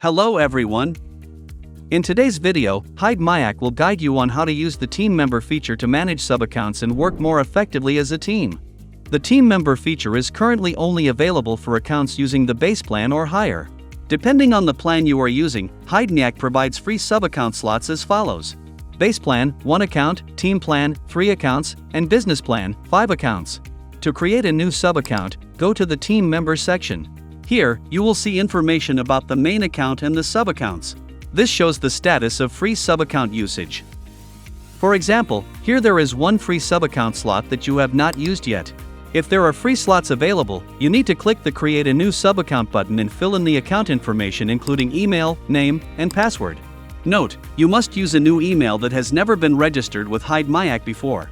Hello everyone. In today's video, Hidemyacc will guide you on how to use the team member feature to manage sub-accounts and work more effectively as a team. The team member feature is currently only available for accounts using the base plan or higher. Depending on the plan you are using, Hidemyacc provides free sub-account slots as follows: Base plan, 1 account, Team plan, 3 accounts, and Business plan, 5 accounts. To create a new sub-account, go to the Team Members section. Here, you will see information about the main account and the sub-accounts. This shows the status of free sub-account usage. For example, here there is one free sub-account slot that you have not used yet. If there are free slots available, you need to click the Create a New Sub-Account button and fill in the account information including email, name, and password. Note, you must use a new email that has never been registered with Hidemyacc before.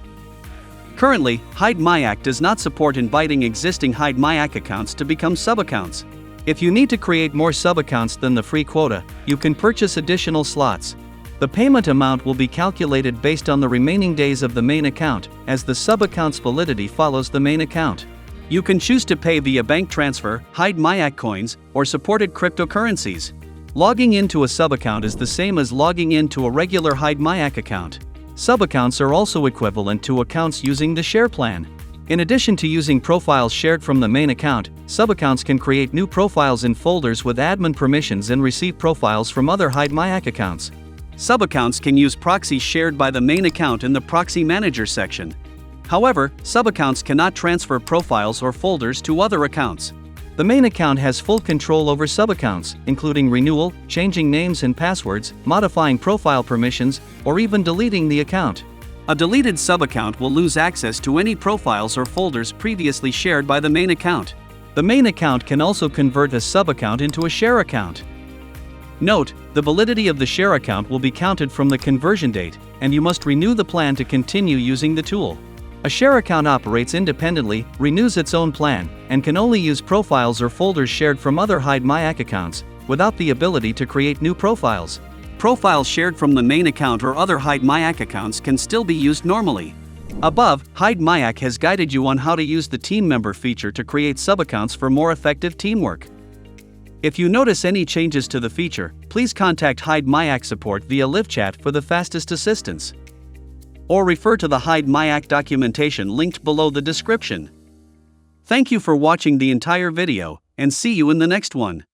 Currently, Hidemyacc does not support inviting existing Hidemyacc accounts to become sub-accounts. If you need to create more sub-accounts than the free quota, you can purchase additional slots. The payment amount will be calculated based on the remaining days of the main account, as the sub-account's validity follows the main account. You can choose to pay via bank transfer, Hidemyacc coins, or supported cryptocurrencies. Logging into a sub-account is the same as logging into a regular Hidemyacc account. Sub-accounts are also equivalent to accounts using the share plan. In addition to using profiles shared from the main account, sub-accounts can create new profiles in folders with admin permissions and receive profiles from other Hidemyacc accounts. Sub-accounts can use proxies shared by the main account in the Proxy Manager section. However, sub-accounts cannot transfer profiles or folders to other accounts. The main account has full control over sub-accounts, including renewal, changing names and passwords, modifying profile permissions, or even deleting the account. A deleted sub-account will lose access to any profiles or folders previously shared by the main account. The main account can also convert a sub-account into a share account. Note, the validity of the share account will be counted from the conversion date, and you must renew the plan to continue using the tool. A share account operates independently, renews its own plan, and can only use profiles or folders shared from other Hidemyacc accounts, without the ability to create new profiles. Profiles shared from the main account or other Hidemyacc accounts can still be used normally. Above, Hidemyacc has guided you on how to use the team member feature to create sub-accounts for more effective teamwork. If you notice any changes to the feature, please contact Hidemyacc support via live chat for the fastest assistance. Or refer to the Hidemyacc documentation linked below the description. Thank you for watching the entire video, and see you in the next one.